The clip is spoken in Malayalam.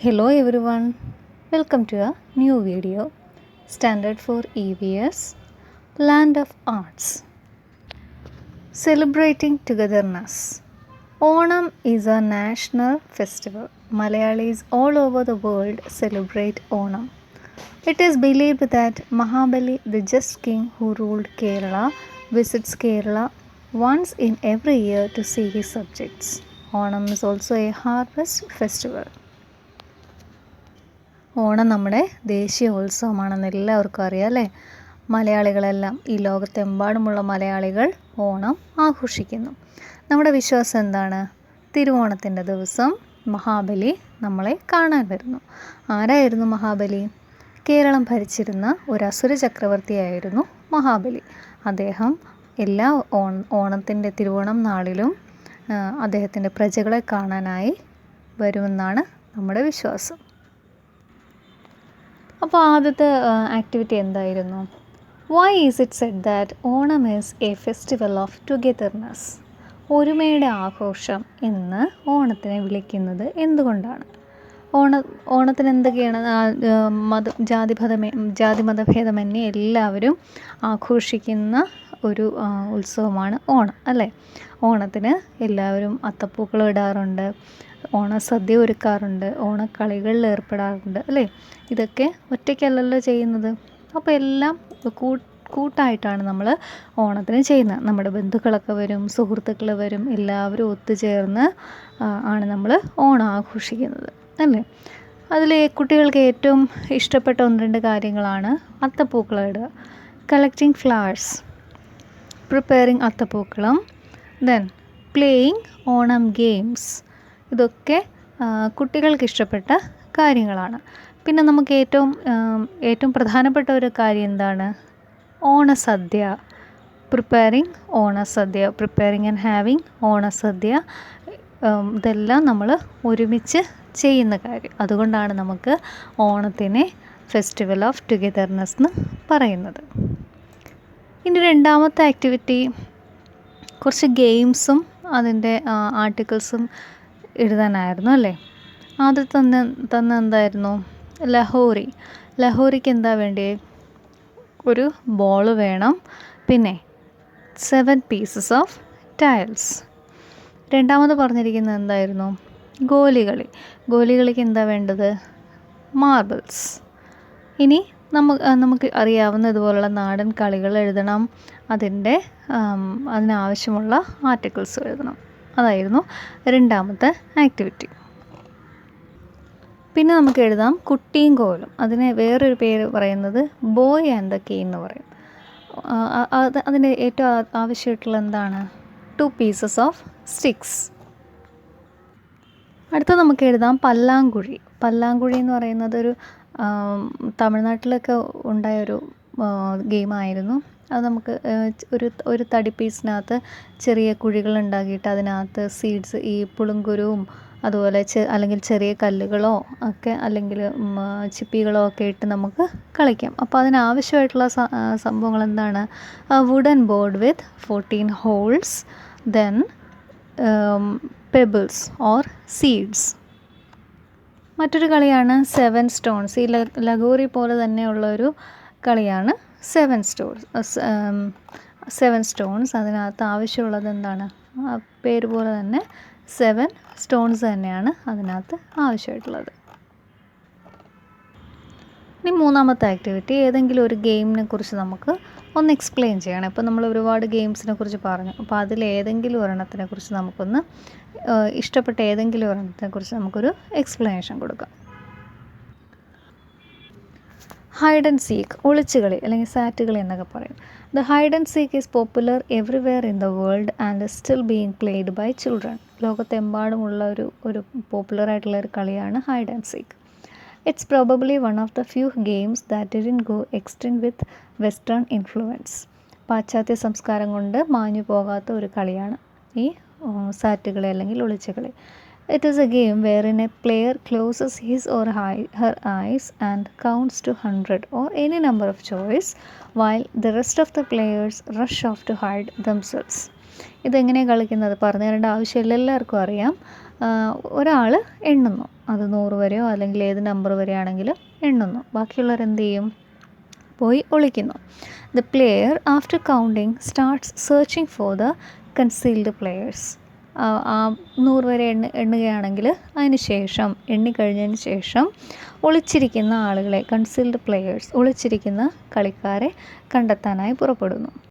Hello everyone, welcome to a new video. Standard for EVS, Land of Arts. Celebrating togetherness. Onam is a national festival. Malayalis all over the world celebrate Onam. It is believed that Mahabali, the just king who ruled Kerala, visits Kerala once in every year to see his subjects. Onam is also a harvest festival. Onam നമ്മുടെ ദേശീയ ഉത്സവമാണെന്ന് എല്ലാവർക്കും അറിയാം അല്ലേ? മലയാളികളെല്ലാം ഈ ലോകത്തെമ്പാടുമുള്ള മലയാളികൾ ഓണം ആഘോഷിക്കുന്നു. നമ്മുടെ വിശ്വാസം എന്താണ്? തിരുവോണത്തിൻ്റെ ദിവസം മഹാബലി നമ്മളെ കാണാൻ വരുന്നു. ആരായിരുന്നു മഹാബലി? കേരളം ഭരിച്ചിരുന്ന ഒരു അസുര ചക്രവർത്തിയായിരുന്നു മഹാബലി. അദ്ദേഹം എല്ലാ ഓണത്തിൻ്റെ തിരുവോണം നാളിലും അദ്ദേഹത്തിൻ്റെ പ്രജകളെ കാണാനായി വരുമെന്നാണ് നമ്മുടെ വിശ്വാസം. അപ്പോൾ ആദ്യത്തെ ആക്ടിവിറ്റി എന്തായിരുന്നു? Why is it said that Onam is a festival of togetherness? ഒരുമയുടെ ആഘോഷം എന്ന് ഓണത്തിനെ വിളിക്കുന്നത് എന്തുകൊണ്ടാണ്? ഓണത്തിന് എന്തൊക്കെയാണ്? ജാതി മതഭേദമന്യേ എല്ലാവരും ആഘോഷിക്കുന്ന ഒരു ഉത്സവമാണ് ഓണം അല്ലേ? ഓണത്തിന് എല്ലാവരും അത്തപ്പൂക്കളം ഇടാറുണ്ട്, ഓണസദ്യ ഒരുക്കാറുണ്ട്, ഓണക്കളികളിൽ ഏർപ്പെടാറുണ്ട് അല്ലേ? ഇതൊക്കെ ഒറ്റയ്ക്കല്ലല്ലോ ചെയ്യുന്നത്. അപ്പോൾ എല്ലാം കൂട്ടായിട്ടാണ് നമ്മൾ ഓണത്തിന് ചെയ്യുന്നത്. നമ്മുടെ ബന്ധുക്കളൊക്കെ വരും, സുഹൃത്തുക്കൾ വരും, എല്ലാവരും ഒത്തുചേർന്ന് ആണ് നമ്മൾ ഓണം ആഘോഷിക്കുന്നത് അല്ലേ? അതിൽ കുട്ടികൾക്ക് ഏറ്റവും ഇഷ്ടപ്പെട്ട 1-2 കാര്യങ്ങളാണ് അത്തപ്പൂക്കളം ഇടുക, കളക്ടിങ് ഫ്ലവേഴ്സ്, പ്രിപ്പയറിങ് അത്തപ്പൂക്കളം, ദെൻ പ്ലേയിങ് ഓണം ഗെയിംസ്. ഇതൊക്കെ കുട്ടികൾക്ക് ഇഷ്ടപ്പെട്ട കാര്യങ്ങളാണ്. പിന്നെ നമുക്ക് ഏറ്റവും പ്രധാനപ്പെട്ട ഒരു കാര്യം എന്താണ്? ഓണസദ്യ, പ്രിപ്പയറിങ് ആൻഡ് ഹാവിങ് ഓണസദ്യ. ഇതെല്ലാം നമ്മൾ ഒരുമിച്ച് ചെയ്യുന്ന കാര്യം. അതുകൊണ്ടാണ് നമുക്ക് ഓണത്തിനെ ഫെസ്റ്റിവൽ ഓഫ് ടുഗെദർനെസ് എന്ന് പറയുന്നത്. ഇനി രണ്ടാമത്തെ ആക്ടിവിറ്റി കുറച്ച് ഗെയിംസും അതിൻ്റെ ആർട്ടിക്കിൾസും എഴുതാനായിരുന്നു അല്ലേ? ആദ്യത്തെ തന്നെ എന്തായിരുന്നു? ലഹോറിക്ക് എന്താ വേണ്ടി? ഒരു ബോൾ വേണം, പിന്നെ 7 pieces ഓഫ് ടൈൽസ്. രണ്ടാമത് പറഞ്ഞിരിക്കുന്നത് എന്തായിരുന്നു? ഗോലികളിക്ക് എന്താ വേണ്ടത്? മാർബിൾസ്. ഇനി നമുക്ക് അറിയാവുന്ന ഇതുപോലുള്ള നാടൻ കളികൾ എഴുതണം, അതിനാവശ്യമുള്ള ആർട്ടിക്കിൾസ് എഴുതണം. അതായിരുന്നു രണ്ടാമത്തെ ആക്ടിവിറ്റി. പിന്നെ നമുക്ക് എഴുതാം കുട്ടിയും കോലും. അതിന് വേറൊരു പേര് പറയുന്നത് ബോയ് ആൻഡ് ദ കീ എന്ന് പറയും. അതിന് ഏറ്റവും ആവശ്യമായിട്ടുള്ള എന്താണ്? 2 pieces ഓഫ് സ്റ്റിക്സ്. അടുത്ത നമുക്ക് എഴുതാം പല്ലാങ്കുഴി. പല്ലാങ്കുഴി എന്ന് പറയുന്നത് ഒരു തമിഴ്നാട്ടിലൊക്കെ ഉണ്ടായൊരു ഗെയിമായിരുന്നു. അത് നമുക്ക് ഒരു തടി പീസിനകത്ത് ചെറിയ കുഴികൾ ഉണ്ടാക്കിയിട്ട് അതിനകത്ത് സീഡ്സ്, ഈ പുളുങ്കുരുവും അതുപോലെ അല്ലെങ്കിൽ ചെറിയ കല്ലുകളോ ഒക്കെ അല്ലെങ്കിൽ ചിപ്പികളോ ഒക്കെ ഇട്ട് നമുക്ക് കളിക്കാം. അപ്പോൾ അതിനാവശ്യമായിട്ടുള്ള സംഭവങ്ങൾ എന്താണ്? Wooden board with 14 holes, then pebbles or seeds. മറ്റൊരു കളിയാണ് 7 സ്റ്റോൺസ്. ഈ ലഗോറി പോലെ തന്നെയുള്ളൊരു കളിയാണ് 7 സ്റ്റോൺസ്. അതിനകത്ത് ആവശ്യമുള്ളത് എന്താണ്? പേര് പോലെ തന്നെ 7 സ്റ്റോൺസ് തന്നെയാണ് അതിനകത്ത് ആവശ്യമായിട്ടുള്ളത്. ഇനി മൂന്നാമത്തെ ആക്ടിവിറ്റി, ഏതെങ്കിലും ഒരു ഗെയിമിനെ കുറിച്ച് നമുക്ക് ഒന്ന് എക്സ്പ്ലെയിൻ ചെയ്യണം. ഇപ്പോൾ നമ്മൾ ഒരുപാട് ഗെയിംസിനെ കുറിച്ച് പറഞ്ഞു. അപ്പോൾ അതിലേതെങ്കിലും ഒരെണ്ണത്തിനെ കുറിച്ച് നമുക്കൊന്ന് ഇഷ്ടപ്പെട്ട ഏതെങ്കിലും ഒരെണ്ണത്തിനെ കുറിച്ച് നമുക്കൊരു എക്സ്പ്ലനേഷൻ കൊടുക്കാം. ഹൈഡ് ആൻഡ് സീക്ക്, ഒളിച്ചുകളി അല്ലെങ്കിൽ സാറ്റുകളി എന്നൊക്കെ പറയും. The hide and seek is popular everywhere in the world and still being played by children. ലോകത്തെമ്പാടുമുള്ള ഒരു പോപ്പുലറായിട്ടുള്ള ഒരു കളിയാണ് hide and seek. It's probably one of the few games that didn't go extinct with western influence. പാശ്ചാത്യ സംസ്കാരം കൊണ്ട് മാഞ്ഞു പോകാത്ത ഒരു കളിയാണ് ഈ സാറ്റുകളി അല്ലെങ്കിൽ ഒളിച്ചുകളി. It is a game wherein a player closes his or her eyes and counts to 100 or any number of choice while the rest of the players rush off to hide themselves. ഇതെങ്ങനെയാണ് കളിക്കുന്നത്? പറഞ്ഞു തരേണ്ട ആവശ്യമില്ല, എല്ലാവർക്കും അറിയാം. ഒരാൾ എണ്ണുന്നു, അത് 100 വരെയോ അല്ലെങ്കിൽ ഏത് നമ്പർ വരെയാണെങ്കിലും എണ്ണുന്നു. ബാക്കിയുള്ളവരെന്ത് ചെയ്യും? പോയി ഒളിക്കുന്നു. The player after counting starts searching for the concealed players. ആ 100 വരെ എണ്ണുകയാണെങ്കിൽ അതിന് ശേഷം എണ്ണിക്കഴിഞ്ഞതിന് ശേഷം ഒളിച്ചിരിക്കുന്ന ആളുകളെ, കൺസീൽഡ് പ്ലെയേഴ്സ്, ഒളിച്ചിരിക്കുന്ന കളിക്കാരെ കണ്ടെത്താനായി പുറപ്പെടുന്നു.